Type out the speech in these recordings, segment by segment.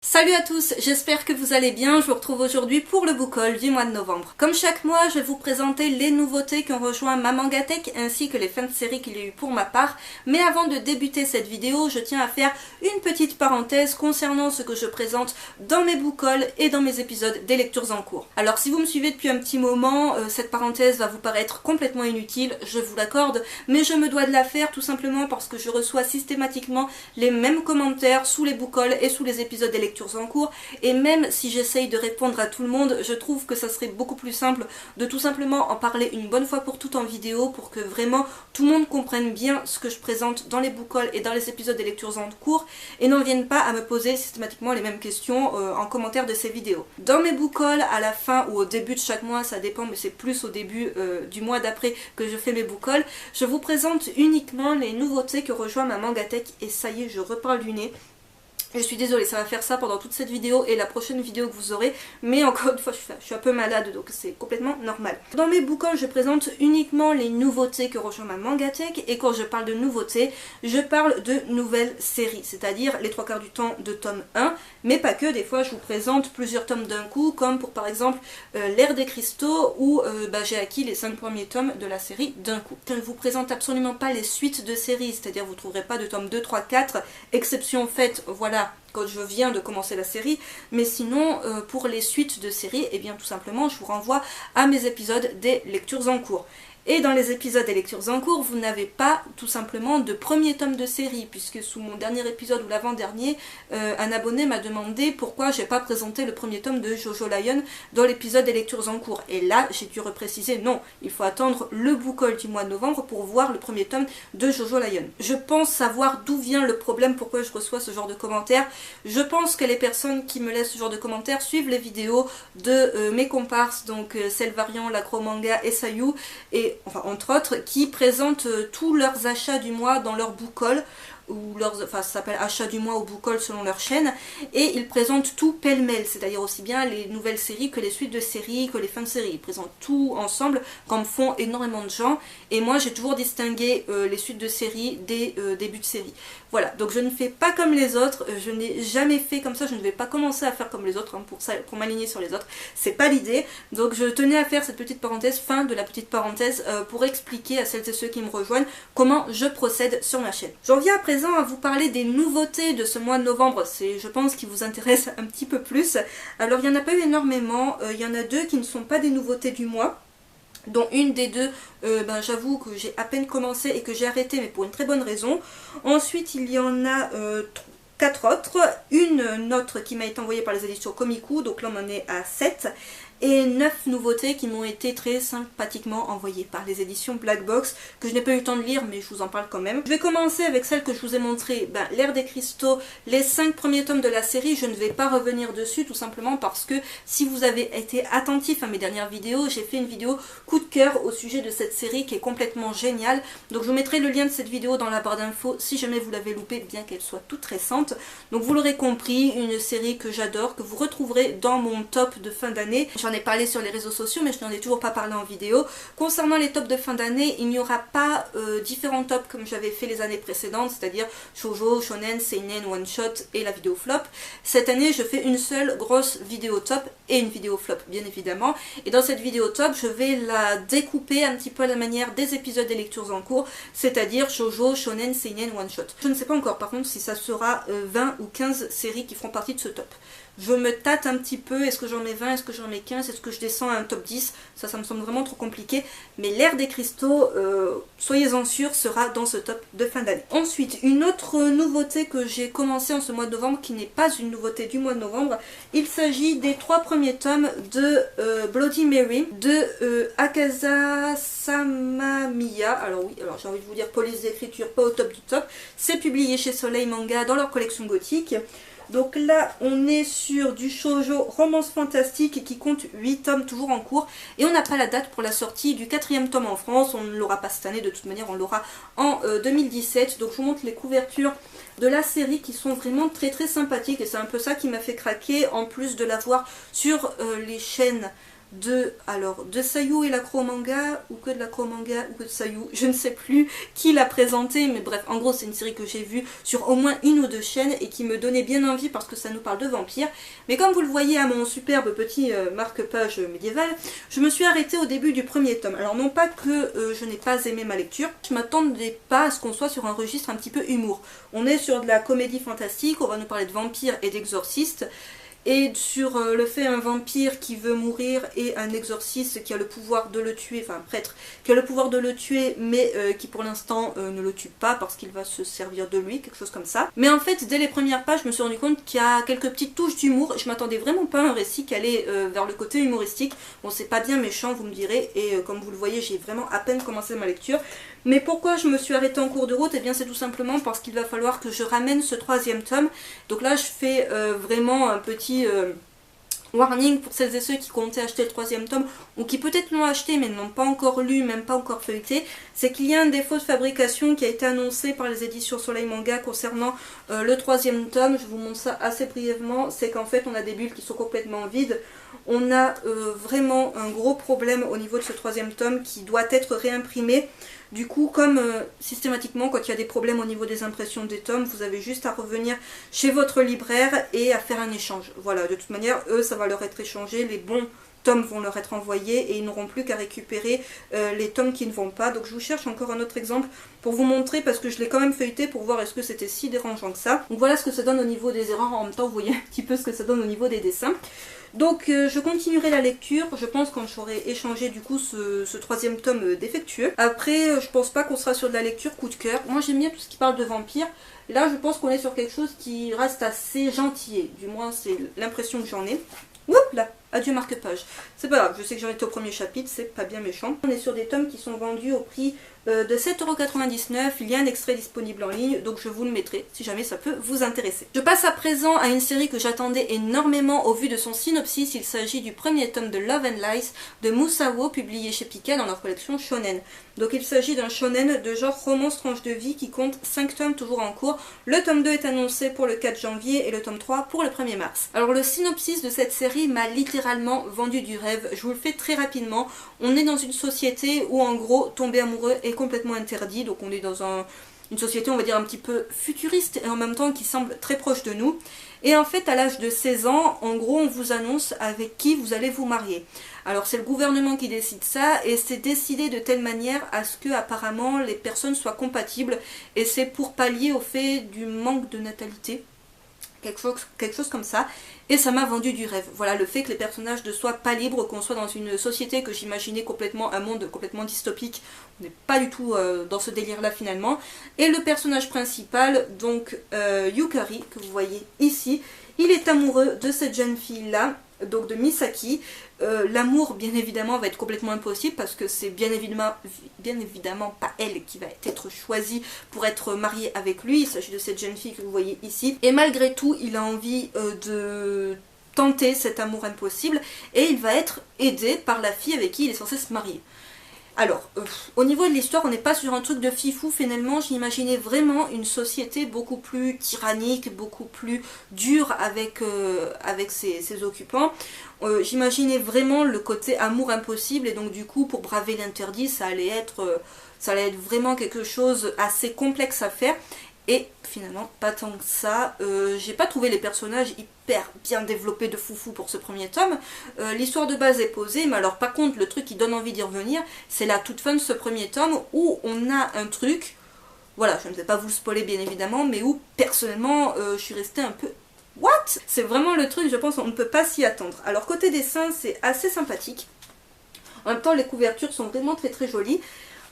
Salut à tous, j'espère que vous allez bien. Je vous retrouve aujourd'hui pour le book haul du mois de novembre. Comme chaque mois, je vais vous présenter les nouveautés qui ont rejoint ma Mangatech ainsi que les fins de série qu'il y a eu pour ma part. Mais avant de débuter cette vidéo, je tiens à faire une petite parenthèse concernant ce que je présente dans mes book hauls et dans mes épisodes des lectures en cours. Alors si vous me suivez depuis un petit moment, cette parenthèse va vous paraître complètement inutile, je vous l'accorde, mais je me dois de la faire tout simplement parce que je reçois systématiquement les mêmes commentaires sous les book hauls et sous les épisodes des lectures en cours, et même si j'essaye de répondre à tout le monde, je trouve que ça serait beaucoup plus simple de tout simplement en parler une bonne fois pour toutes en vidéo pour que vraiment tout le monde comprenne bien ce que je présente dans les book hauls et dans les épisodes des lectures en cours et n'en vienne pas à me poser systématiquement les mêmes questions en commentaire de ces vidéos. Dans mes book hauls, à la fin ou au début de chaque mois, ça dépend, mais c'est plus au début du mois d'après que je fais mes book hauls, je vous présente uniquement les nouveautés que rejoint ma Mangatech. Et ça y est, je reparle du nez. Je suis désolée, ça va faire ça pendant toute cette vidéo et la prochaine vidéo que vous aurez, mais encore une fois, je suis un peu malade, donc c'est complètement normal. Dans mes book hauls, je présente uniquement les nouveautés que rejoint ma Mangatech, et quand je parle de nouveautés, je parle de nouvelles séries, c'est-à-dire les trois quarts du temps de tome 1, mais pas que, des fois je vous présente plusieurs tomes d'un coup, comme pour par exemple l'ère des cristaux, où j'ai acquis les 5 premiers tomes de la série d'un coup. Je ne vous présente absolument pas les suites de séries, c'est-à-dire vous ne trouverez pas de tome 2, 3, 4, exception faite, voilà, quand je viens de commencer la série, mais sinon pour les suites de séries, et bien tout simplement je vous renvoie à mes épisodes des lectures en cours. Et dans les épisodes des lectures en cours, vous n'avez pas tout simplement de premier tome de série, puisque sous mon dernier épisode ou l'avant-dernier, un abonné m'a demandé pourquoi j'ai pas présenté le premier tome de Jojo Lion dans l'épisode des lectures en cours. Et là, j'ai dû repréciser, non, il faut attendre le book haul du mois de novembre pour voir le premier tome de Jojo Lion. Je pense savoir d'où vient le problème, pourquoi je reçois ce genre de commentaires. Je pense que les personnes qui me laissent ce genre de commentaires suivent les vidéos de mes comparses, donc Selvarian, Lacromanga et Sayu, et enfin entre autres, qui présentent tous leurs achats du mois dans leur book haul, ou ça s'appelle achat du mois au book haul selon leur chaîne, et ils présentent tout pêle-mêle, c'est-à-dire aussi bien les nouvelles séries que les suites de séries, que les fins de séries. Ils présentent tout ensemble, comme font énormément de gens, et moi j'ai toujours distingué les suites de séries des débuts de séries. Voilà, donc je ne fais pas comme les autres, je n'ai jamais fait comme ça, je ne vais pas commencer à faire comme les autres, hein, pour m'aligner sur les autres, c'est pas l'idée. Donc je tenais à faire cette petite parenthèse, fin de la petite parenthèse, pour expliquer à celles et ceux qui me rejoignent comment je procède sur ma chaîne. J'en viens à présent à vous parler des nouveautés de ce mois de novembre, c'est je pense qui vous intéresse un petit peu plus. Alors il n'y en a pas eu énormément, il y en a deux qui ne sont pas des nouveautés du mois, dont une des deux, j'avoue que j'ai à peine commencé et que j'ai arrêté, mais pour une très bonne raison. Ensuite il y en a 4 autres, une autre qui m'a été envoyée par les éditions Komiku, donc là on en est à 7, et 9 nouveautés qui m'ont été très sympathiquement envoyées par les éditions Black Box, que je n'ai pas eu le temps de lire, mais je vous en parle quand même. Je vais commencer avec celle que je vous ai montrée, l'ère des cristaux, les 5 premiers tomes de la série. Je ne vais pas revenir dessus, tout simplement parce que si vous avez été attentif à mes dernières vidéos, j'ai fait une vidéo coup de cœur au sujet de cette série qui est complètement géniale. Donc je vous mettrai le lien de cette vidéo dans la barre d'infos si jamais vous l'avez loupé, bien qu'elle soit toute récente. Donc vous l'aurez compris, une série que j'adore, que vous retrouverez dans mon top de fin d'année. J'en ai parlé sur les réseaux sociaux, mais je n'en ai toujours pas parlé en vidéo. Concernant les tops de fin d'année, il n'y aura pas différents tops comme j'avais fait les années précédentes, c'est-à-dire shoujo, shonen, seinen, one shot et la vidéo flop. Cette année, je fais une seule grosse vidéo top et une vidéo flop, bien évidemment. Et dans cette vidéo top, je vais la découper un petit peu à la manière des épisodes des lectures en cours, c'est-à-dire shoujo, shonen, seinen, one shot. Je ne sais pas encore par contre si ça sera 20 ou 15 séries qui feront partie de ce top. Je me tâte un petit peu, est-ce que j'en mets 20, est-ce que j'en mets 15, est-ce que je descends à un top 10, ça me semble vraiment trop compliqué, mais l'ère des cristaux, soyez-en sûrs, sera dans ce top de fin d'année. Ensuite, une autre nouveauté que j'ai commencé en ce mois de novembre, qui n'est pas une nouveauté du mois de novembre, il s'agit des 3 premiers tomes de Bloody Mary, de Akaza Samamiya. Alors oui, alors j'ai envie de vous dire police d'écriture, pas au top du top, c'est publié chez Soleil Manga dans leur collection gothique. Donc là, on est sur du shoujo romance fantastique qui compte 8 tomes toujours en cours. Et on n'a pas la date pour la sortie du 4e tome en France. On ne l'aura pas cette année, de toute manière on l'aura en 2017. Donc je vous montre les couvertures de la série qui sont vraiment très très sympathiques. Et c'est un peu ça qui m'a fait craquer, en plus de la voir sur les chaînes de Sayu et l'Acromanga, ou que de l'Acromanga, ou que de Sayu, je ne sais plus qui l'a présenté, mais bref, en gros c'est une série que j'ai vue sur au moins une ou deux chaînes et qui me donnait bien envie parce que ça nous parle de vampires. Mais comme vous le voyez à mon superbe petit marque-page médiéval, je me suis arrêtée au début du premier tome. Alors non pas que je n'ai pas aimé ma lecture, je m'attendais pas à ce qu'on soit sur un registre un petit peu humour. On est sur de la comédie fantastique, on va nous parler de vampires et d'exorcistes, et sur le fait un vampire qui veut mourir et un exorciste qui a le pouvoir de le tuer, enfin un prêtre qui a le pouvoir de le tuer mais qui pour l'instant ne le tue pas parce qu'il va se servir de lui, quelque chose comme ça. Mais en fait dès les premières pages je me suis rendu compte qu'il y a quelques petites touches d'humour, je m'attendais vraiment pas à un récit qui allait vers le côté humoristique. Bon c'est pas bien méchant vous me direz, et comme vous le voyez j'ai vraiment à peine commencé ma lecture. Mais pourquoi je me suis arrêtée en cours de route? Et bien c'est tout simplement parce qu'il va falloir que je ramène ce troisième tome. Donc là je fais vraiment un petit warning pour celles et ceux qui comptaient acheter le troisième tome, ou qui peut-être l'ont acheté mais n'ont pas encore lu, même pas encore feuilleté. C'est qu'il y a un défaut de fabrication qui a été annoncé par les éditions Soleil Manga concernant le troisième tome. Je vous montre ça assez brièvement. C'est qu'en fait on a des bulles qui sont complètement vides. On a vraiment un gros problème au niveau de ce troisième tome qui doit être réimprimé. Du coup, comme systématiquement, quand il y a des problèmes au niveau des impressions des tomes, vous avez juste à revenir chez votre libraire et à faire un échange. Voilà, de toute manière, eux, ça va leur être échangé, les bons tomes vont leur être envoyés et ils n'auront plus qu'à récupérer les tomes qui ne vont pas. Donc je vous cherche encore un autre exemple pour vous montrer, parce que je l'ai quand même feuilleté pour voir est-ce que c'était si dérangeant que ça. Donc voilà ce que ça donne au niveau des erreurs, en même temps vous voyez un petit peu ce que ça donne au niveau des dessins. Donc je continuerai la lecture, je pense, quand j'aurai échangé du coup ce troisième tome défectueux. Après je pense pas qu'on sera sur de la lecture coup de cœur. Moi j'aime bien tout ce qui parle de vampires. Là je pense qu'on est sur quelque chose qui reste assez gentil, du moins c'est l'impression que j'en ai. Oups là, adieu marque-page. C'est pas grave, je sais que j'en étais au premier chapitre, c'est pas bien méchant. On est sur des tomes qui sont vendus au prix de 7,99 €. Il y a un extrait disponible en ligne, donc je vous le mettrai si jamais ça peut vous intéresser. Je passe à présent à une série que j'attendais énormément au vu de son synopsis. Il s'agit du premier tome de Love and Lies de Musawo, publié chez Pika dans leur collection Shonen. Donc il s'agit d'un shonen de genre romance tranche de vie qui compte 5 tomes toujours en cours. Le tome 2 est annoncé pour le 4 janvier et le tome 3 pour le 1er mars. Alors le synopsis de cette série m'a littéralement vendu du rêve. Je vous le fais très rapidement. On est dans une société où en gros tomber amoureux est complètement interdit. Donc on est dans une société on va dire un petit peu futuriste et en même temps qui semble très proche de nous. Et en fait à l'âge de 16 ans, en gros on vous annonce avec qui vous allez vous marier. Alors c'est le gouvernement qui décide ça et c'est décidé de telle manière à ce que apparemment les personnes soient compatibles, et c'est pour pallier au fait du manque de natalité. Quelque chose comme ça, et ça m'a vendu du rêve. Voilà, le fait que les personnages ne soient pas libres, qu'on soit dans une société que j'imaginais complètement, un monde complètement dystopique, on n'est pas du tout dans ce délire là finalement. Et le personnage principal, donc Yukari, que vous voyez ici, il est amoureux de cette jeune fille là, donc de Misaki. L'amour bien évidemment va être complètement impossible parce que c'est bien évidemment pas elle qui va être choisie pour être mariée avec lui. Il s'agit de cette jeune fille que vous voyez ici, et malgré tout il a envie de tenter cet amour impossible et il va être aidé par la fille avec qui il est censé se marier. Alors, au niveau de l'histoire, on n'est pas sur un truc de fifou, finalement, j'imaginais vraiment une société beaucoup plus tyrannique, beaucoup plus dure avec ses occupants. J'imaginais vraiment le côté amour impossible, et donc du coup, pour braver l'interdit, ça allait être vraiment quelque chose assez complexe à faire. Et finalement, pas tant que ça. J'ai pas trouvé les personnages hyper bien développés de foufou pour ce premier tome. L'histoire de base est posée, mais alors par contre, le truc qui donne envie d'y revenir, c'est la toute fin de ce premier tome où on a un truc, voilà, je ne vais pas vous le spoiler bien évidemment, mais où personnellement, je suis restée un peu... What? C'est vraiment le truc, je pense, on ne peut pas s'y attendre. Alors côté dessin, c'est assez sympathique. En même temps, les couvertures sont vraiment très très jolies.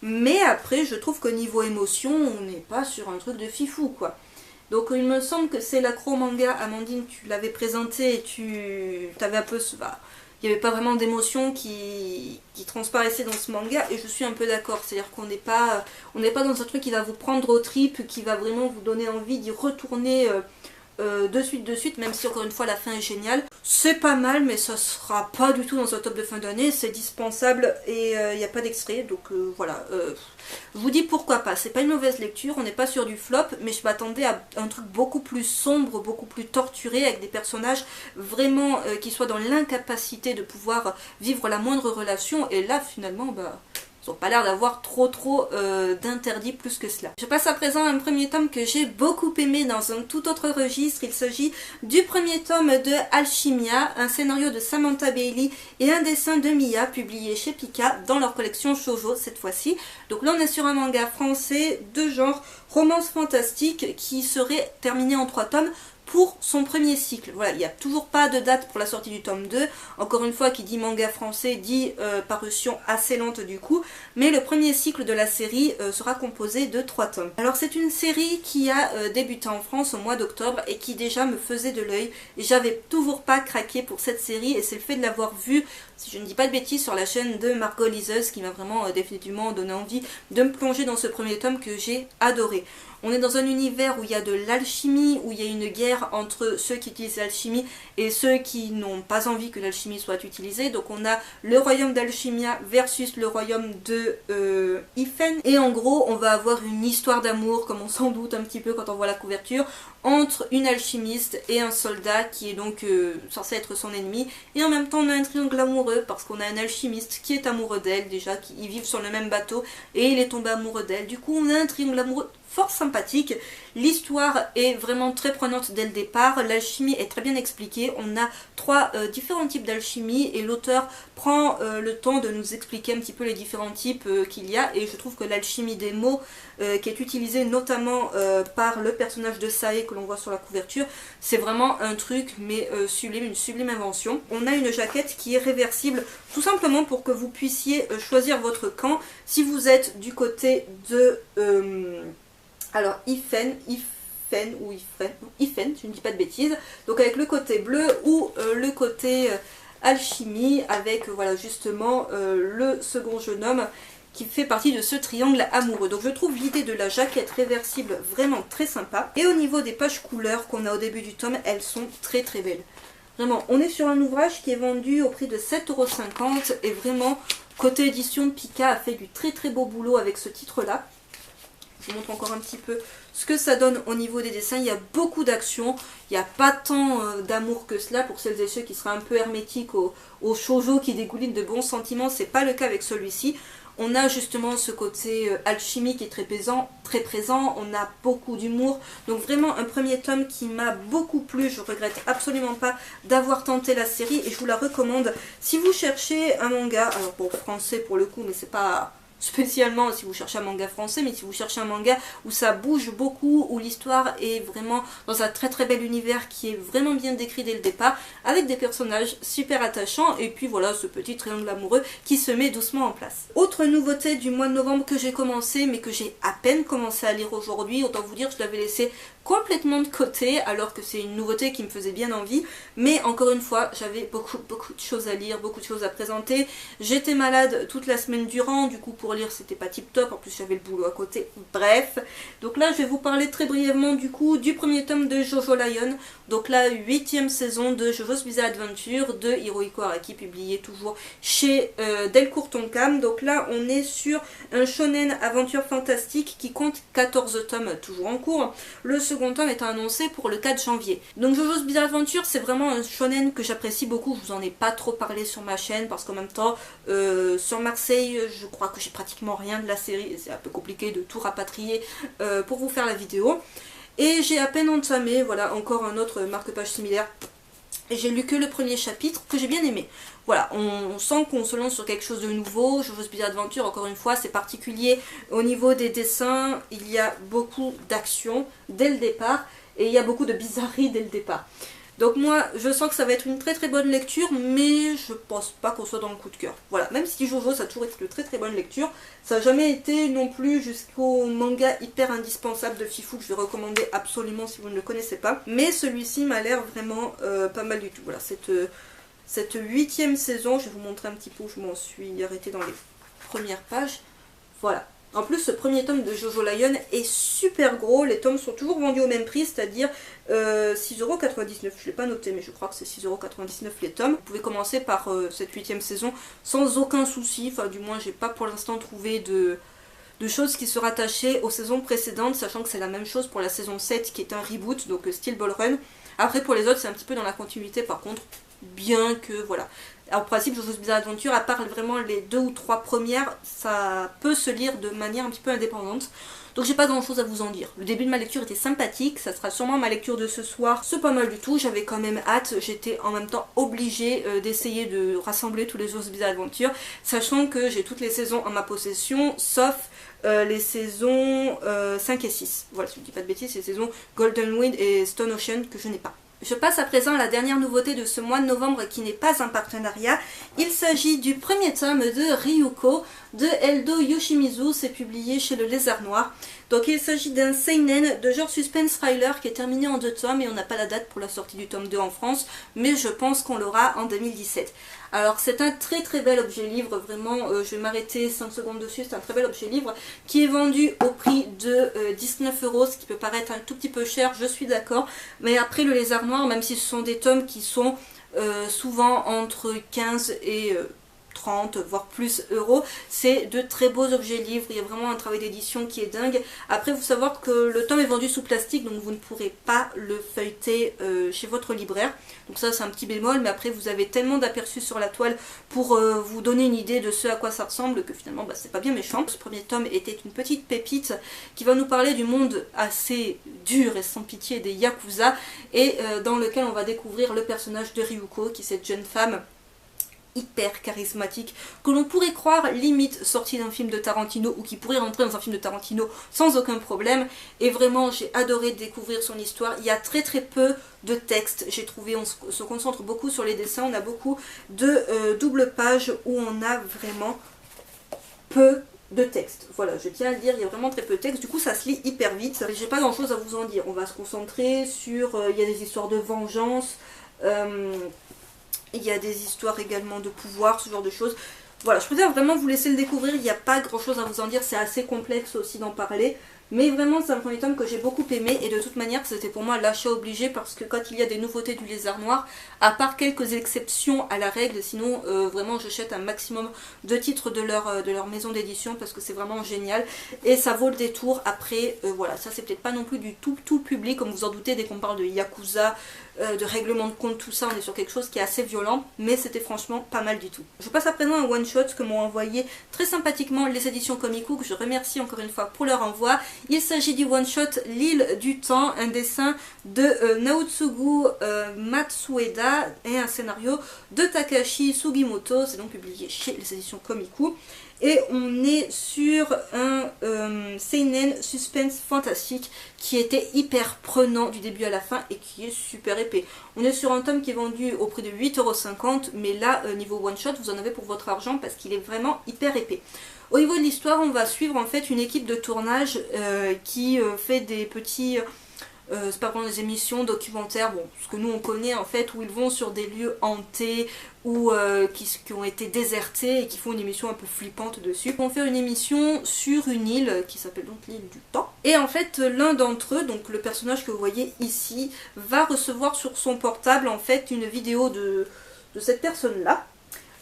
Mais après, je trouve qu'au niveau émotion, on n'est pas sur un truc de fifou, quoi. Donc il me semble que c'est l'Acromanga, Amandine, tu l'avais présenté et tu avais un peu... Bah, il n'y avait pas vraiment d'émotion qui transparaissait dans ce manga, et je suis un peu d'accord. C'est-à-dire qu'on n'est pas dans un truc qui va vous prendre aux tripes, qui va vraiment vous donner envie d'y retourner de suite, même si encore une fois la fin est géniale. C'est pas mal, mais ça sera pas du tout dans un top de fin d'année, c'est dispensable et il n'y a pas d'extrait, donc voilà. Je vous dis pourquoi pas, c'est pas une mauvaise lecture, on n'est pas sur du flop, mais je m'attendais à un truc beaucoup plus sombre, beaucoup plus torturé, avec des personnages vraiment qui soient dans l'incapacité de pouvoir vivre la moindre relation, et là finalement, bah... ils n'ont pas l'air d'avoir trop d'interdits plus que cela. Je passe à présent à un premier tome que j'ai beaucoup aimé dans un tout autre registre. Il s'agit du premier tome de Alchimia, un scénario de Samantha Bailey et un dessin de Mia, publié chez Pika dans leur collection Shoujo cette fois-ci. Donc là on est sur un manga français de genre romance fantastique qui serait terminé en 3 tomes pour son premier cycle. Voilà, il n'y a toujours pas de date pour la sortie du tome 2. Encore une fois, qui dit manga français dit parution assez lente du coup. Mais le premier cycle de la série sera composé de 3 tomes. Alors c'est une série qui a débuté en France au mois d'octobre et qui déjà me faisait de l'œil. Et j'avais toujours pas craqué pour cette série et c'est le fait de l'avoir vue, si je ne dis pas de bêtises, sur la chaîne de Margot Liseuse qui m'a vraiment définitivement donné envie de me plonger dans ce premier tome que j'ai adoré. On est dans un univers où il y a de l'alchimie, où il y a une guerre entre ceux qui utilisent l'alchimie et ceux qui n'ont pas envie que l'alchimie soit utilisée. Donc on a le royaume d'Alchimia versus le royaume de Ifen. Et en gros, on va avoir une histoire d'amour, comme on s'en doute un petit peu quand on voit la couverture, entre une alchimiste et un soldat qui est donc censé être son ennemi. Et en même temps, on a un triangle amoureux parce qu'on a un alchimiste qui est amoureux d'elle, déjà, ils vivent sur le même bateau et il est tombé amoureux d'elle. Du coup, on a un triangle amoureux fort sympathique. L'histoire est vraiment très prenante dès le départ, l'alchimie est très bien expliquée, on a 3 différents types d'alchimie et l'auteur prend le temps de nous expliquer un petit peu les différents types qu'il y a, et je trouve que l'alchimie des mots qui est utilisée notamment par le personnage de Sae que l'on voit sur la couverture, c'est vraiment un truc mais sublime, une sublime invention. On a une jaquette qui est réversible tout simplement pour que vous puissiez choisir votre camp si vous êtes du côté de... alors Ifen, je ne dis pas de bêtises, donc avec le côté bleu ou le côté alchimie avec voilà justement le second jeune homme qui fait partie de ce triangle amoureux. Donc je trouve l'idée de la jaquette réversible vraiment très sympa. Et au niveau des pages couleurs qu'on a au début du tome, elles sont très très belles. Vraiment, on est sur un ouvrage qui est vendu au prix de 7,50 € et vraiment, côté édition, Pika a fait du très très beau boulot avec ce titre-là. Je vous montre encore un petit peu ce que ça donne au niveau des dessins. Il y a beaucoup d'action, il n'y a pas tant d'amour que cela pour celles et ceux qui seraient un peu hermétiques au shoujo qui dégouline de bons sentiments. C'est pas le cas avec celui-ci. On a justement ce côté alchimique qui est très présent, on a beaucoup d'humour, donc vraiment un premier tome qui m'a beaucoup plu. Je regrette absolument pas d'avoir tenté la série et je vous la recommande. Si vous cherchez un manga, alors bon français pour le coup, mais c'est pas... spécialement si vous cherchez un manga français, mais si vous cherchez un manga où ça bouge beaucoup, où l'histoire est vraiment dans un très très bel univers qui est vraiment bien décrit dès le départ, avec des personnages super attachants, et puis voilà ce petit triangle amoureux qui se met doucement en place. Autre nouveauté du mois de novembre que j'ai commencé, mais que j'ai à peine commencé à lire aujourd'hui, autant vous dire je l'avais laissé complètement de côté, alors que c'est une nouveauté qui me faisait bien envie, mais encore une fois, j'avais beaucoup de choses à lire, beaucoup de choses à présenter, j'étais malade toute la semaine durant, du coup pour lire c'était pas tip top, en plus j'avais le boulot à côté, bref, donc là je vais vous parler très brièvement du coup du premier tome de Jojo Lion, donc la 8e saison de Jojo's Bizarre Adventure de Hirohiko Araki, publié toujours chez Delcourt Tonkam. Donc là on est sur un shonen aventure fantastique qui compte 14 tomes toujours en cours, le second tome est annoncé pour le 4 janvier. Donc Jojo's Bizarre Adventure c'est vraiment un shonen que j'apprécie beaucoup, je vous en ai pas trop parlé sur ma chaîne parce qu'en même temps sur Marseille je crois que j'ai pratiquement rien de la série et c'est un peu compliqué de tout rapatrier pour vous faire la vidéo. Et j'ai à peine entamé, voilà encore un autre marque-page similaire. Et j'ai lu que le premier chapitre que j'ai bien aimé. Voilà, on sent qu'on se lance sur quelque chose de nouveau. Jojo's Bizarre Adventure, encore une fois, c'est particulier au niveau des dessins. Il y a beaucoup d'action dès le départ et il y a beaucoup de bizarreries dès le départ. Donc moi, je sens que ça va être une très très bonne lecture, mais je pense pas qu'on soit dans le coup de cœur. Voilà, même si Jojo, ça a toujours été de très très bonne lecture, ça n'a jamais été non plus jusqu'au manga hyper indispensable de Fifou que je vais recommander absolument si vous ne le connaissez pas. Mais celui-ci m'a l'air vraiment pas mal du tout. Voilà, cette 8e saison, je vais vous montrer un petit peu où je m'en suis arrêtée dans les premières pages. Voilà. En plus, ce premier tome de Jojo Lion est super gros. Les tomes sont toujours vendus au même prix, c'est-à-dire 6,99€. Je ne l'ai pas noté, mais je crois que c'est 6,99€ les tomes. Vous pouvez commencer par cette 8e saison sans aucun souci. Enfin, du moins, j'ai pas pour l'instant trouvé de choses qui se rattachaient aux saisons précédentes, sachant que c'est la même chose pour la saison 7 qui est un reboot, donc Steel Ball Run. Après, pour les autres, c'est un petit peu dans la continuité, par contre, bien que voilà. En principe, Jojo's Bizarre Adventure, à part vraiment les 2 ou 3 premières, ça peut se lire de manière un petit peu indépendante. Donc j'ai pas grand chose à vous en dire. Le début de ma lecture était sympathique, ça sera sûrement ma lecture de ce soir. C'est pas mal du tout, j'avais quand même hâte, j'étais en même temps obligée d'essayer de rassembler tous les Jojo's Bizarre Adventure, sachant que j'ai toutes les saisons en ma possession, sauf les saisons 5 et 6. Voilà, si je ne dis pas de bêtises, c'est les saisons Golden Wind et Stone Ocean que je n'ai pas. Je passe à présent à la dernière nouveauté de ce mois de novembre qui n'est pas un partenariat. Il s'agit du premier tome de Ryuko de Eldo Yoshimizu, c'est publié chez le Lézard Noir. Donc il s'agit d'un seinen de genre suspense thriller qui est terminé en 2 tomes et on n'a pas la date pour la sortie du tome 2 en France, mais je pense qu'on l'aura en 2017. Alors c'est un très très bel objet livre, vraiment je vais m'arrêter 5 secondes dessus, c'est un très bel objet livre qui est vendu au prix de 19€, ce qui peut paraître un tout petit peu cher, je suis d'accord, mais après le Lézard Noir, même si ce sont des tomes qui sont souvent entre 15 et 30 voire plus euros, c'est de très beaux objets livres, il y a vraiment un travail d'édition qui est dingue. Après, il faut savoir que le tome est vendu sous plastique, donc vous ne pourrez pas le feuilleter chez votre libraire, donc ça c'est un petit bémol, mais après vous avez tellement d'aperçus sur la toile pour vous donner une idée de ce à quoi ça ressemble que finalement bah, c'est pas bien méchant. Ce premier tome était une petite pépite qui va nous parler du monde assez dur et sans pitié des Yakuza, et dans lequel on va découvrir le personnage de Ryuko, qui est cette jeune femme hyper charismatique que l'on pourrait croire limite sortie d'un film de Tarantino ou qui pourrait rentrer dans un film de Tarantino sans aucun problème. Et vraiment j'ai adoré découvrir son histoire. Il y a très très peu de texte, j'ai trouvé, on se concentre beaucoup sur les dessins, on a beaucoup de double pages où on a vraiment peu de texte. Voilà, je tiens à le dire, il y a vraiment très peu de texte, du coup ça se lit hyper vite. J'ai pas grand chose à vous en dire, on va se concentrer sur, il y a des histoires de vengeance, il y a des histoires également de pouvoir, ce genre de choses. Voilà, je préfère vraiment vous laisser le découvrir, il n'y a pas grand chose à vous en dire, c'est assez complexe aussi d'en parler. Mais vraiment c'est un premier tome que j'ai beaucoup aimé et de toute manière c'était pour moi l'achat obligé parce que quand il y a des nouveautés du Lézard Noir, à part quelques exceptions à la règle, sinon vraiment j'achète un maximum de titres de leur maison d'édition parce que c'est vraiment génial et ça vaut le détour. Après voilà, ça c'est peut-être pas non plus du tout public comme vous en doutez dès qu'on parle de Yakuza, de règlement de compte, tout ça, on est sur quelque chose qui est assez violent, mais c'était franchement pas mal du tout. Je passe à présent à un one shot que m'ont envoyé très sympathiquement les éditions Komiku, que je remercie encore une fois pour leur envoi. Il s'agit du one shot L'île du temps, un dessin de Naotsugu Matsueda et un scénario de Takashi Sugimoto, c'est donc publié chez les éditions Komiku. Et on est sur un seinen suspense fantastique qui était hyper prenant du début à la fin et qui est super épais. On est sur un tome qui est vendu au prix de 8,50€, mais là niveau one shot vous en avez pour votre argent parce qu'il est vraiment hyper épais. Au niveau de l'histoire, on va suivre en fait une équipe de tournage qui fait des petits... c'est pas vraiment des émissions documentaires, bon, ce que nous on connaît en fait, où ils vont sur des lieux hantés ou qui ont été désertés et qui font une émission un peu flippante dessus. Ils vont faire une émission sur une île qui s'appelle donc l'île du temps. Et en fait, l'un d'entre eux, donc le personnage que vous voyez ici, va recevoir sur son portable en fait une vidéo de cette personne-là,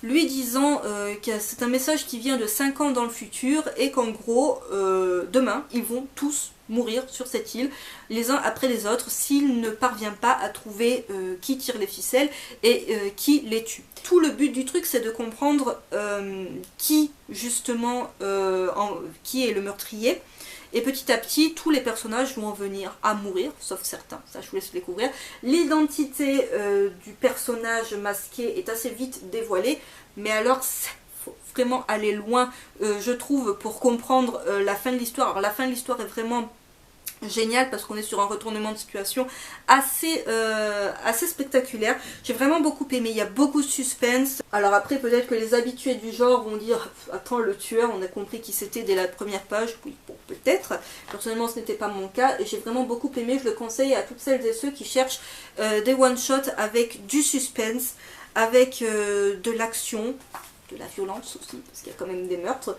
lui disant que c'est un message qui vient de 5 ans dans le futur et qu'en gros, demain, ils vont tous mourir sur cette île, les uns après les autres, s'il ne parvient pas à trouver qui tire les ficelles et qui les tue. Tout le but du truc, c'est de comprendre qui, justement, qui est le meurtrier. Et petit à petit, tous les personnages vont en venir à mourir, sauf certains, ça je vous laisse découvrir. L'identité du personnage masqué est assez vite dévoilée, mais alors faut vraiment aller loin, je trouve, pour comprendre la fin de l'histoire. Alors la fin de l'histoire est vraiment génial parce qu'on est sur un retournement de situation assez spectaculaire. J'ai vraiment beaucoup aimé, il y a beaucoup de suspense. Alors après peut-être que les habitués du genre vont dire attends, le tueur, on a compris qui c'était dès la première page. Oui, bon, peut-être. Personnellement ce n'était pas mon cas et j'ai vraiment beaucoup aimé. Je le conseille à toutes celles et ceux qui cherchent des one-shots avec du suspense, avec de l'action, de la violence aussi parce qu'il y a quand même des meurtres.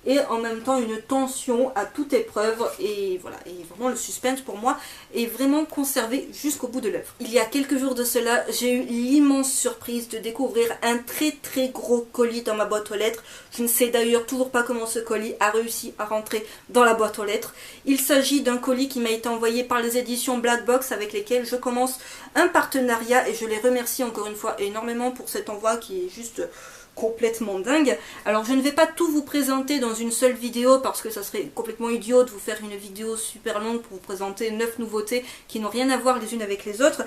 et en même temps une tension à toute épreuve. Et voilà, et vraiment le suspense pour moi est vraiment conservé jusqu'au bout de l'œuvre. Il y a quelques jours de cela, j'ai eu l'immense surprise de découvrir un très gros colis dans ma boîte aux lettres. Je ne sais d'ailleurs toujours pas comment ce colis a réussi à rentrer dans la boîte aux lettres. Il s'agit d'un colis qui m'a été envoyé par les éditions Black Box avec lesquelles je commence un partenariat et je les remercie encore une fois énormément pour cet envoi qui est juste complètement dingue. Alors je ne vais pas tout vous présenter dans une seule vidéo parce que ça serait complètement idiot de vous faire une vidéo super longue pour vous présenter 9 nouveautés qui n'ont rien à voir les unes avec les autres.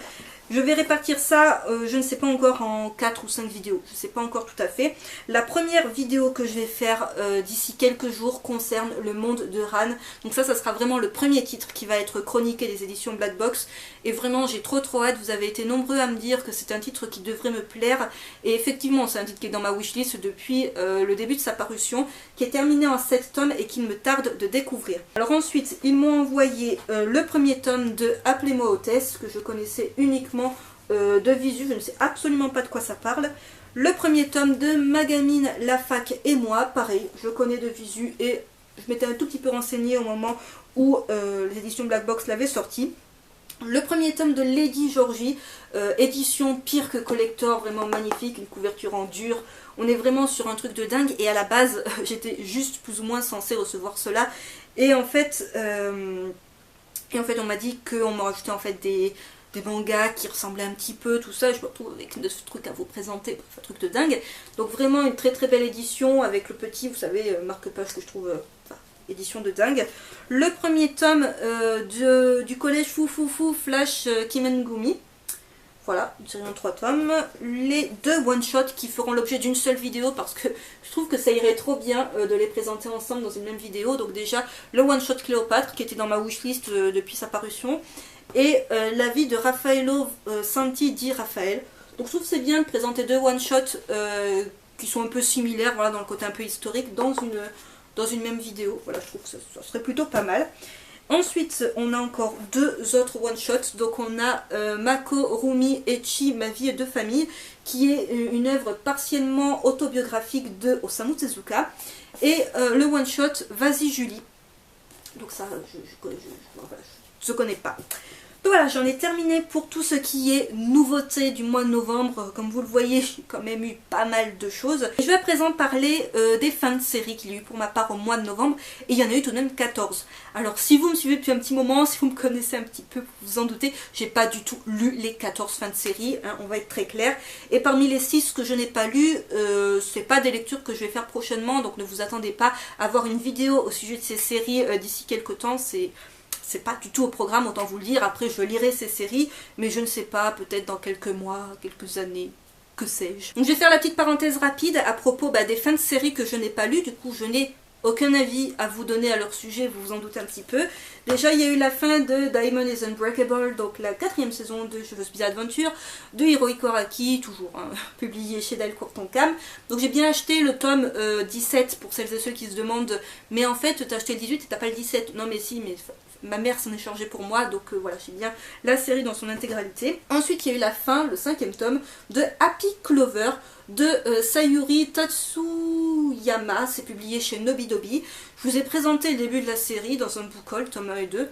Je vais répartir ça, je ne sais pas encore, en 4 ou 5 vidéos, je ne sais pas encore tout à fait. La première vidéo que je vais faire d'ici quelques jours concerne le monde de Ran. Donc ça sera vraiment le premier titre qui va être chroniqué des éditions Black Box. Et vraiment j'ai trop hâte, vous avez été nombreux à me dire que c'est un titre qui devrait me plaire. Et effectivement c'est un titre qui est dans ma wishlist depuis le début de sa parution, qui est terminé en 7 tomes et qu'il me tarde de découvrir. Alors ensuite ils m'ont envoyé le premier tome de Appelez-moi Hôtesse, que je connaissais uniquement de visu, je ne sais absolument pas de quoi ça parle. Le premier tome de Magamine, la fac et moi, pareil, je connais de visu et je m'étais un tout petit peu renseignée au moment où les éditions Black Box l'avaient sorti. Le premier tome de Lady Georgie, édition pire que collector, vraiment magnifique, une couverture en dur. On est vraiment sur un truc de dingue et à la base j'étais juste plus ou moins censée recevoir cela. Et en fait on m'a dit qu'on m'a rajouté en fait des mangas qui ressemblaient un petit peu, tout ça, je me retrouve avec de ce truc à vous présenter, bref, un truc de dingue. Donc vraiment une très belle édition avec le petit, vous savez, marque-page que je trouve, édition de dingue. Le premier tome du collège Fou Flash Kimengumi. Voilà, une série en 3 tomes. Les 2 one-shots qui feront l'objet d'une seule vidéo parce que je trouve que ça irait trop bien de les présenter ensemble dans une même vidéo. Donc déjà, le one-shot Cléopâtre qui était dans ma wishlist depuis sa parution. Et la vie de Raffaello Santi dit Raphaël. Donc je trouve que c'est bien de présenter 2 one-shots qui sont un peu similaires, voilà, dans le côté un peu historique, dans une même vidéo. Voilà, je trouve que ça serait plutôt pas mal. Ensuite, on a encore 2 autres one-shots. Donc on a Mako Rumi Echi, Ma vie de famille, qui est une œuvre partiellement autobiographique de Osamu Tezuka. Et le one-shot Vas-y Julie. Donc ça, je connais pas. Donc voilà, j'en ai terminé pour tout ce qui est nouveauté du mois de novembre. Comme vous le voyez, j'ai quand même eu pas mal de choses. Je vais à présent parler des fins de série qu'il y a eu pour ma part au mois de novembre. Et il y en a eu tout de même 14. Alors si vous me suivez depuis un petit moment, si vous me connaissez un petit peu, vous vous en doutez, j'ai pas du tout lu les 14 fins de série, hein, on va être très clair. Et parmi les 6 que je n'ai pas lu, c'est pas des lectures que je vais faire prochainement. Donc ne vous attendez pas à voir une vidéo au sujet de ces séries d'ici quelques temps. C'est pas du tout au programme, autant vous le dire. Après, je lirai ces séries, mais je ne sais pas, peut-être dans quelques mois, quelques années, que sais-je. Donc je vais faire la petite parenthèse rapide à propos des fins de séries que je n'ai pas lues. Du coup, je n'ai aucun avis à vous donner à leur sujet, vous vous en doutez un petit peu. Déjà, il y a eu la fin de Diamond is Unbreakable, donc la 4e saison de Jojo's Bizarre Adventure, de Hirohiko Araki, toujours publié chez Delcourt Tonkam. Donc j'ai bien acheté le tome 17 pour celles et ceux qui se demandent, mais en fait, t'as acheté le 18 et t'as pas le 17. Non mais si, mais ma mère s'en est chargée pour moi, donc voilà, j'ai bien la série dans son intégralité. Ensuite, il y a eu la fin, le 5e tome, de Happy Clover, de Sayuri Tatsuyama, c'est publié chez Nobidobi. Je vous ai présenté le début de la série dans un book haul, tome 1 et 2.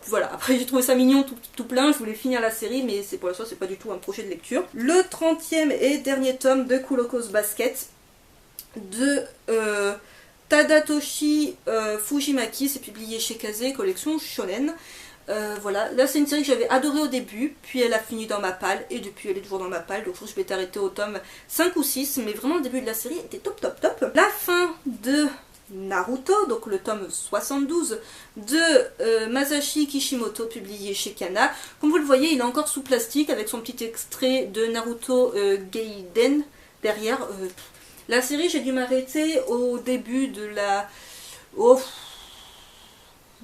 Voilà, après j'ai trouvé ça mignon tout plein, je voulais finir la série, mais pour l'instant c'est pas du tout un projet de lecture. Le 30e et dernier tome de Kuroko's Basket, de Tadatoshi Fujimaki, c'est publié chez Kaze, collection Shonen. Voilà, là c'est une série que j'avais adorée au début, puis elle a fini dans ma palle, et depuis elle est toujours dans ma palle, donc je pense que je vais arrêter au tome 5 ou 6, mais vraiment le début de la série était top. La fin de Naruto, donc le tome 72 de Masashi Kishimoto, publié chez Kana. Comme vous le voyez, il est encore sous plastique avec son petit extrait de Naruto Gaiden derrière. La série, j'ai dû m'arrêter au début de la... où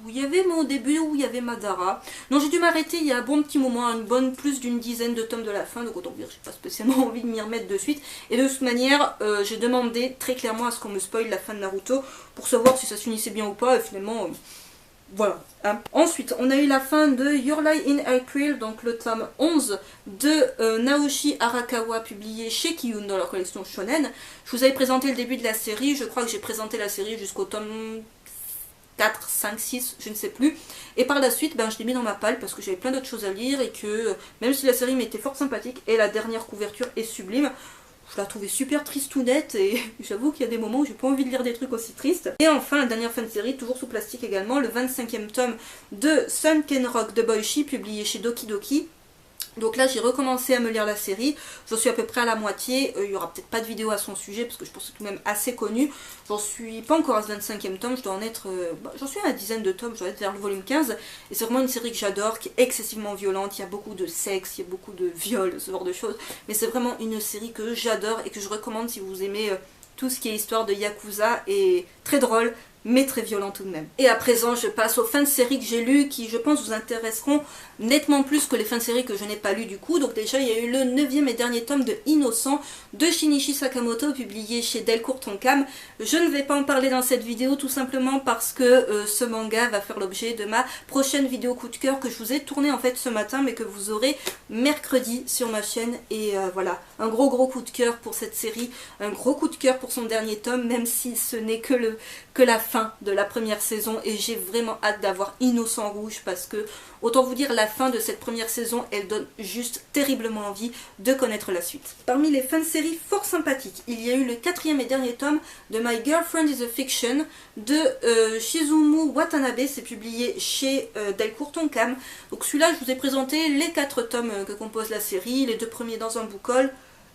il y avait au début où il y avait Madara. Non, j'ai dû m'arrêter il y a un bon petit moment, plus d'une dizaine de tomes de la fin, donc autant dire, j'ai pas spécialement envie de m'y remettre de suite. Et de toute manière, j'ai demandé très clairement à ce qu'on me spoil la fin de Naruto pour savoir si ça s'unissait bien ou pas, et finalement, Voilà. Hein. Ensuite, on a eu la fin de Your Lie in April, donc le tome 11 de Naoshi Arakawa, publié chez Kiyun dans leur collection Shonen. Je vous avais présenté le début de la série, je crois que j'ai présenté la série jusqu'au tome 4, 5, 6, je ne sais plus. Et par la suite, je l'ai mis dans ma palle parce que j'avais plein d'autres choses à lire et que même si la série m'était fort sympathique et la dernière couverture est sublime, je la trouvais super tristounette et j'avoue qu'il y a des moments où j'ai pas envie de lire des trucs aussi tristes. Et enfin, la dernière fin de série, toujours sous plastique également, le 25e tome de Sunken Rock de Boichi, publié chez Doki Doki. Donc là j'ai recommencé à me lire la série, j'en suis à peu près à la moitié, il y aura peut-être pas de vidéo à son sujet parce que je pense que c'est tout de même assez connu. J'en suis pas encore à ce 25e tome, je dois en être, j'en suis à une dizaine de tomes, je dois être vers le volume 15. Et c'est vraiment une série que j'adore, qui est excessivement violente, il y a beaucoup de sexe, il y a beaucoup de viol, ce genre de choses. Mais c'est vraiment une série que j'adore et que je recommande si vous aimez tout ce qui est histoire de Yakuza, et très drôle, mais très violent tout de même. Et à présent, je passe aux fins de série que j'ai lues, qui je pense vous intéresseront nettement plus que les fins de série que je n'ai pas lues du coup. Donc déjà, il y a eu le 9e et dernier tome de Innocent de Shinichi Sakamoto, publié chez Delcourt Tonkam. Je ne vais pas en parler dans cette vidéo, tout simplement parce que ce manga va faire l'objet de ma prochaine vidéo coup de cœur que je vous ai tournée en fait ce matin, mais que vous aurez mercredi sur ma chaîne. Et voilà, un gros coup de cœur pour cette série, un gros coup de cœur pour son dernier tome, même si ce n'est que la fin de la première saison, et j'ai vraiment hâte d'avoir Innocent Rouge parce que autant vous dire, la fin de cette première saison, elle donne juste terriblement envie de connaître la suite. Parmi les fins de série fort sympathiques, il y a eu le 4e et dernier tome de My Girlfriend is a Fiction de Shizumu Watanabe, c'est publié chez Delcourt Tonkam. Donc celui-là, je vous ai présenté les 4 tomes que compose la série, les 2 premiers dans un book haul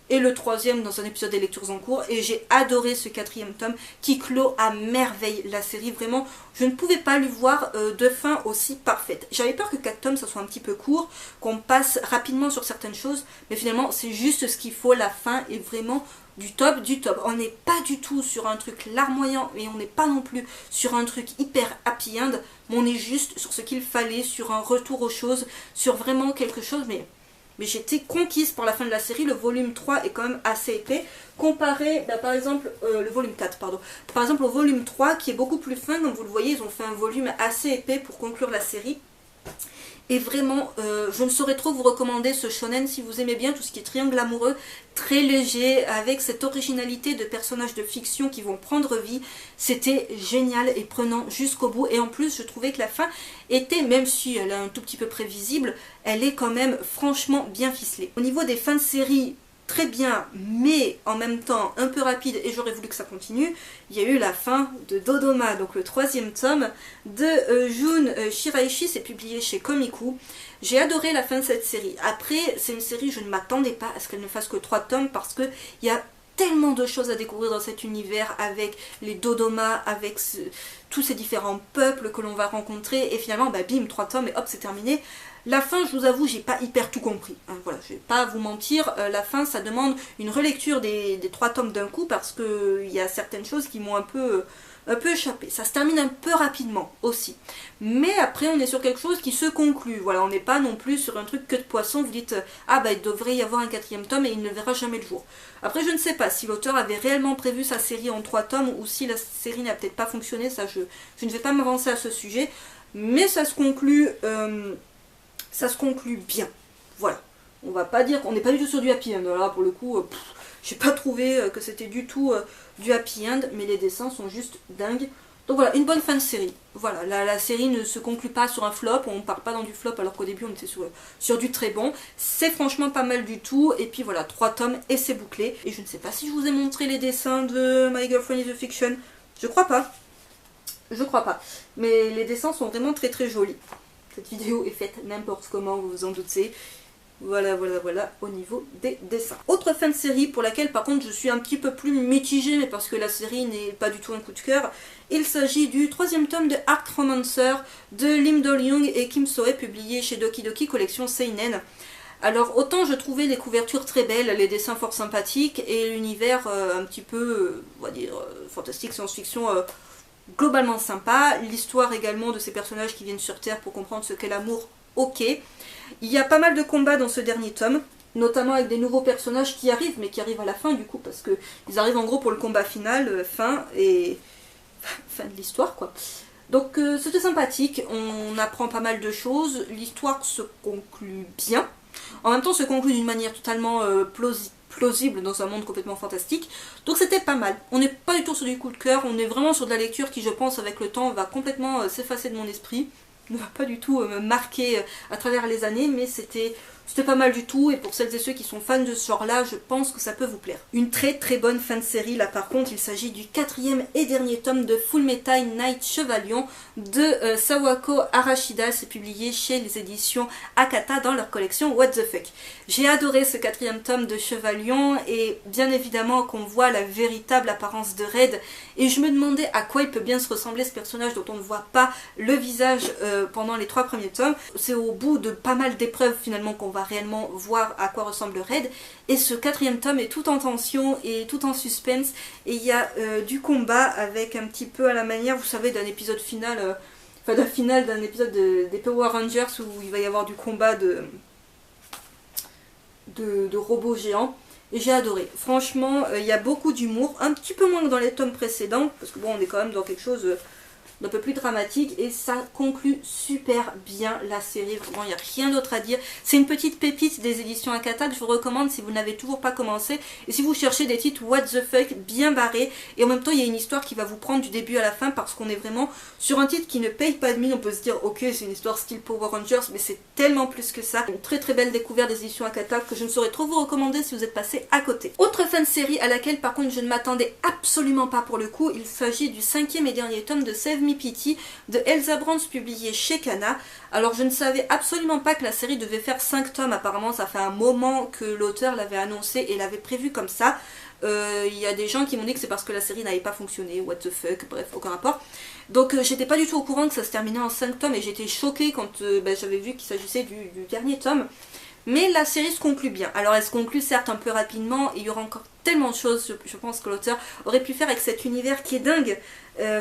et le 3e dans un épisode des lectures en cours, et j'ai adoré ce 4e tome qui clôt à merveille la série. Vraiment, je ne pouvais pas lui voir de fin aussi parfaite. J'avais peur que 4 tomes ça soit un petit peu court, qu'on passe rapidement sur certaines choses, mais finalement c'est juste ce qu'il faut. La fin est vraiment du top du top. On n'est pas du tout sur un truc larmoyant, mais on n'est pas non plus sur un truc hyper happy end, mais on est juste sur ce qu'il fallait, sur un retour aux choses, sur vraiment quelque chose, mais j'étais conquise par la fin de la série. Le volume 3 est quand même assez épais, comparé par exemple, le volume 4, pardon. Par exemple au volume 3 qui est beaucoup plus fin, comme vous le voyez, ils ont fait un volume assez épais pour conclure la série. Et vraiment, je ne saurais trop vous recommander ce shonen si vous aimez bien tout ce qui est triangle amoureux, très léger, avec cette originalité de personnages de fiction qui vont prendre vie. C'était génial et prenant jusqu'au bout. Et en plus, je trouvais que la fin était, même si elle est un tout petit peu prévisible, elle est quand même franchement bien ficelée. Au niveau des fins de série, très bien, mais en même temps un peu rapide, et j'aurais voulu que ça continue, il y a eu la fin de Dodoma, donc le 3e tome de Jun Shiraishi, c'est publié chez Komiku. J'ai adoré la fin de cette série. Après, c'est une série, je ne m'attendais pas à ce qu'elle ne fasse que 3 tomes, parce qu'il y a tellement de choses à découvrir dans cet univers, avec les Dodoma, avec tous ces différents peuples que l'on va rencontrer, et finalement, bim, 3 tomes, et hop, c'est terminé. La fin, je vous avoue, j'ai pas hyper tout compris. Hein, voilà, je vais pas vous mentir, la fin, ça demande une relecture des 3 tomes d'un coup, parce que il y a certaines choses qui m'ont un peu échappé. Ça se termine un peu rapidement aussi. Mais après, on est sur quelque chose qui se conclut. Voilà, on n'est pas non plus sur un truc que de poisson. Vous dites, ah il devrait y avoir un 4e tome et il ne verra jamais le jour. Après, je ne sais pas si l'auteur avait réellement prévu sa série en 3 tomes ou si la série n'a peut-être pas fonctionné. Ça, je ne vais pas m'avancer à ce sujet. Mais ça se conclut... ça se conclut bien. Voilà. On va pas dire qu'on n'est pas du tout sur du happy end. Là, pour le coup, j'ai pas trouvé que c'était du tout du happy end, mais les dessins sont juste dingues. Donc voilà, une bonne fin de série. Voilà, la série ne se conclut pas sur un flop, on part pas dans du flop alors qu'au début on était sur du très bon. C'est franchement pas mal du tout, et puis voilà, 3 tomes et c'est bouclé. Et je ne sais pas si je vous ai montré les dessins de My Girlfriend is a Fiction. Je crois pas. Je crois pas. Mais les dessins sont vraiment très très jolis. Cette vidéo est faite n'importe comment, vous vous en doutez. Voilà, au niveau des dessins. Autre fin de série pour laquelle par contre je suis un petit peu plus mitigée, mais parce que la série n'est pas du tout un coup de cœur. Il s'agit du 3e tome de Arc Romancer de Lim Do-young et Kim So-hee, publié chez Doki Doki collection Seinen. Alors autant je trouvais les couvertures très belles, les dessins fort sympathiques, et l'univers un petit peu, on va dire, fantastique, science-fiction, globalement sympa. L'histoire également de ces personnages qui viennent sur Terre pour comprendre ce qu'est l'amour, ok. Il y a pas mal de combats dans ce dernier tome, notamment avec des nouveaux personnages qui arrivent, mais qui arrivent à la fin du coup, parce que ils arrivent en gros pour le combat final, fin de l'histoire quoi. Donc c'était sympathique, on apprend pas mal de choses, l'histoire se conclut bien. En même temps, se conclut d'une manière totalement plausible dans un monde complètement fantastique. Donc c'était pas mal. On n'est pas du tout sur du coup de cœur, on est vraiment sur de la lecture qui, je pense, avec le temps, va complètement s'effacer de mon esprit. Ne va pas du tout me marquer à travers les années, mais c'était pas mal du tout, et pour celles et ceux qui sont fans de ce genre-là, je pense que ça peut vous plaire. Une très très bonne fin de série, là par contre, il s'agit du 4e et dernier tome de Fullmetal Night Chevalion de Sawako Arashida. C'est publié chez les éditions Akata dans leur collection What the Fuck. J'ai adoré ce 4e tome de Chevalion, et bien évidemment qu'on voit la véritable apparence de Red, et je me demandais à quoi il peut bien se ressembler ce personnage dont on ne voit pas le visage pendant les 3 premiers tomes. C'est au bout de pas mal d'épreuves finalement qu'on va réellement voir à quoi ressemble Red, et ce 4e tome est tout en tension et tout en suspense, et il y a du combat avec un petit peu à la manière, vous savez, d'un épisode final, d'un épisode des Power Rangers où il va y avoir du combat de robots géants. Et j'ai adoré. Franchement, il y a beaucoup d'humour, un petit peu moins que dans les tomes précédents, parce que bon, on est quand même dans quelque chose d'un peu plus dramatique, et ça conclut super bien la série. Vraiment, il n'y a rien d'autre à dire. C'est une petite pépite des éditions Akata que je vous recommande si vous n'avez toujours pas commencé, et si vous cherchez des titres what the fuck bien barrés, et en même temps il y a une histoire qui va vous prendre du début à la fin, parce qu'on est vraiment sur un titre qui ne paye pas de mine. On peut se dire ok, c'est une histoire style Power Rangers, mais c'est tellement plus que ça. Une très très belle découverte des éditions Akata que je ne saurais trop vous recommander si vous êtes passé à côté. Autre fin de série à laquelle par contre je ne m'attendais absolument pas pour le coup, il s'agit du 5e et dernier tome de Save Me Pity de Elsa Brands, publié chez Kana. Alors je ne savais absolument pas que la série devait faire 5 tomes, apparemment ça fait un moment que l'auteur l'avait annoncé et l'avait prévu comme ça. Il y a des gens qui m'ont dit que c'est parce que la série n'avait pas fonctionné, what the fuck, bref, aucun rapport. Donc j'étais pas du tout au courant que ça se terminait en 5 tomes, et j'étais choquée quand j'avais vu qu'il s'agissait du dernier tome. Mais la série se conclut bien. Alors elle se conclut certes un peu rapidement, et il y aura encore tellement de choses, je pense, que l'auteur aurait pu faire avec cet univers qui est dingue.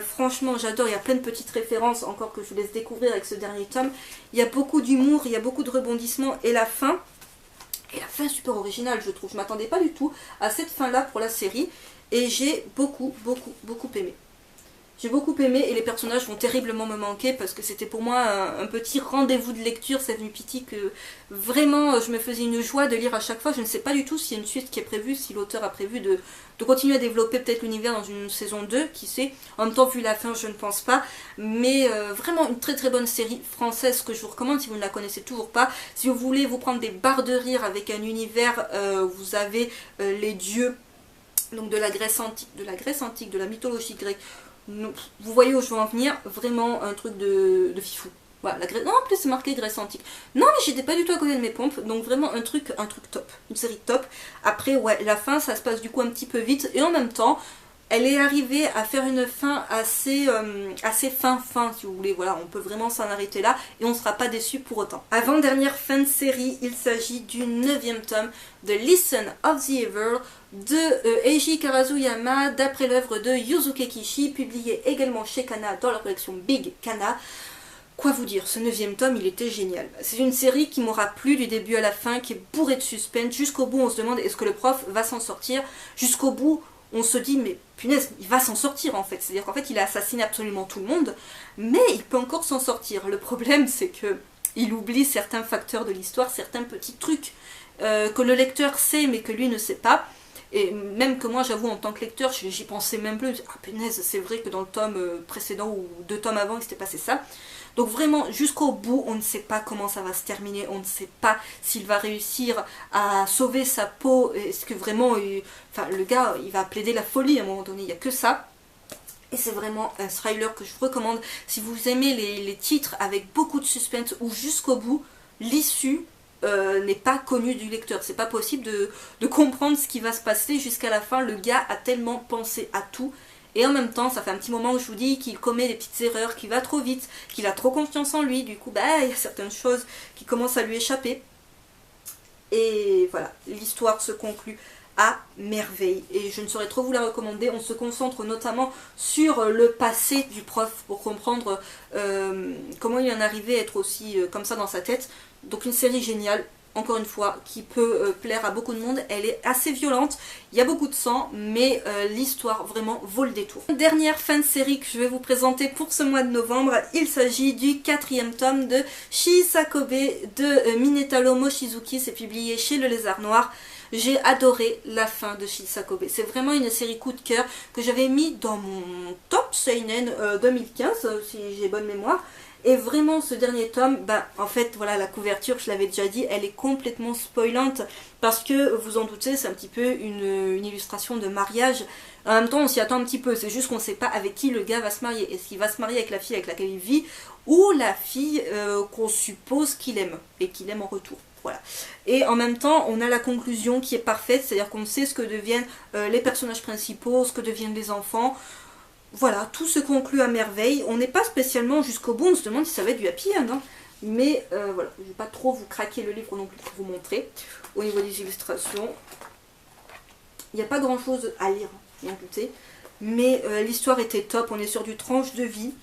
Franchement j'adore, il y a plein de petites références encore que je vous laisse découvrir avec ce dernier tome. Il y a beaucoup d'humour, il y a beaucoup de rebondissements, et la fin est super originale, je trouve. Je m'attendais pas du tout à cette fin là pour la série, et j'ai beaucoup aimé. J'ai beaucoup aimé, et les personnages vont terriblement me manquer, parce que c'était pour moi un petit rendez-vous de lecture, Save Me Pity, que vraiment je me faisais une joie de lire à chaque fois. Je ne sais pas du tout s'il y a une suite qui est prévue, si l'auteur a prévu de continuer à développer peut-être l'univers dans une saison 2, qui sait. En même temps, vu la fin, je ne pense pas. Mais vraiment une très très bonne série française que je vous recommande si vous ne la connaissez toujours pas. Si vous voulez vous prendre des barres de rire avec un univers où vous avez les dieux donc de la Grèce antique, de la mythologie grecque. Vous voyez où je veux en venir, vraiment un truc de fifou. Voilà, non, en plus c'est marqué Grèce antique. Non, mais j'étais pas du tout à côté de mes pompes, donc vraiment un truc top, une série top. Après, ouais, la fin, ça se passe du coup un petit peu vite, et en même temps, elle est arrivée à faire une fin assez fin, si vous voulez. Voilà, on peut vraiment s'en arrêter là, et on ne sera pas déçu pour autant. Avant-dernière fin de série, il s'agit du 9e tome de Listen of the Evil de Eiji Karazuyama, d'après l'œuvre de Yuzuke Kishi, publié également chez Kana dans la collection Big Kana. Quoi vous dire, ce 9e tome, il était génial. C'est une série qui m'aura plu du début à la fin, qui est bourrée de suspense. Jusqu'au bout, on se demande est-ce que le prof va s'en sortir. Jusqu'au bout, on se dit mais punaise, il va s'en sortir en fait. C'est-à-dire qu'en fait, il a assassiné absolument tout le monde, mais il peut encore s'en sortir. Le problème, c'est que il oublie certains facteurs de l'histoire, certains petits trucs que le lecteur sait, mais que lui ne sait pas. Et même que moi, j'avoue, en tant que lecteur, j'y pensais même plus. Ah punaise, c'est vrai que dans le tome précédent ou 2 tomes avant, il s'était passé ça. Donc vraiment, jusqu'au bout, on ne sait pas comment ça va se terminer. On ne sait pas s'il va réussir à sauver sa peau. Est-ce que vraiment, le gars, il va plaider la folie à un moment donné. Il n'y a que ça. Et c'est vraiment un thriller que je vous recommande. Si vous aimez les titres avec beaucoup de suspense, ou jusqu'au bout, l'issue n'est pas connue du lecteur. C'est pas possible de comprendre ce qui va se passer jusqu'à la fin. Le gars a tellement pensé à tout. Et en même temps, ça fait un petit moment que je vous dis qu'il commet des petites erreurs, qu'il va trop vite, qu'il a trop confiance en lui. Du coup, il y a certaines choses qui commencent à lui échapper. Et voilà, l'histoire se conclut à merveille. Et je ne saurais trop vous la recommander. On se concentre notamment sur le passé du prof pour comprendre comment il en arrivait à être aussi comme ça dans sa tête. Donc une série géniale. encore une fois, qui peut plaire à beaucoup de monde. Elle est assez violente, il y a beaucoup de sang, mais l'histoire vraiment vaut le détour. Dernière fin de série que je vais vous présenter pour ce mois de novembre, il s'agit du 4e tome de Shiisakobe de Minetaro Mochizuki, c'est publié chez Le Lézard Noir. J'ai adoré la fin de Shiisakobe. C'est vraiment une série coup de cœur que j'avais mis dans mon top seinen 2015, si j'ai bonne mémoire. Et vraiment ce dernier tome, en fait voilà, la couverture, je l'avais déjà dit, elle est complètement spoilante parce que vous en doutez, c'est un petit peu une illustration de mariage. En même temps on s'y attend un petit peu, c'est juste qu'on ne sait pas avec qui le gars va se marier. Est-ce qu'il va se marier avec la fille avec laquelle il vit ou la fille qu'on suppose qu'il aime et qu'il aime en retour. Voilà. Et en même temps, on a la conclusion qui est parfaite, c'est-à-dire qu'on sait ce que deviennent les personnages principaux, ce que deviennent les enfants. Voilà, tout se conclut à merveille. On n'est pas spécialement jusqu'au bout, on se demande si ça va être du happy end. Hein. Mais voilà, je ne vais pas trop vous craquer le livre non plus pour vous montrer. Au niveau des illustrations, il n'y a pas grand-chose à lire, vous en doutez. Mais l'histoire était top, on est sur du tranche de vie,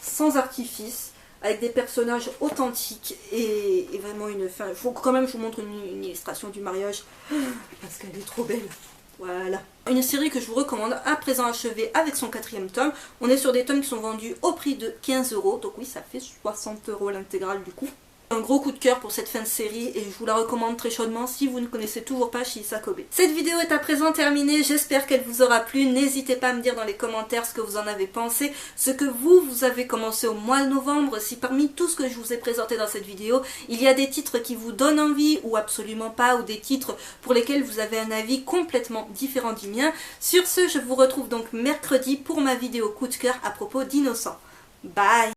sans artifice, avec des personnages authentiques et vraiment une fin. Il faut quand même que je vous montre une illustration du mariage parce qu'elle est trop belle. Voilà. Une série que je vous recommande à présent achevée avec son 4e tome. On est sur des tomes qui sont vendus au prix de 15 €. Donc oui, ça fait 60 € l'intégrale du coup. Un gros coup de cœur pour cette fin de série et je vous la recommande très chaudement si vous ne connaissez toujours pas Shiisakobe. Cette vidéo est à présent terminée, j'espère qu'elle vous aura plu. N'hésitez pas à me dire dans les commentaires ce que vous en avez pensé, ce que vous avez commencé au mois de novembre, si parmi tout ce que je vous ai présenté dans cette vidéo, il y a des titres qui vous donnent envie ou absolument pas, ou des titres pour lesquels vous avez un avis complètement différent du mien. Sur ce, je vous retrouve donc mercredi pour ma vidéo coup de cœur à propos d'Innocent. Bye!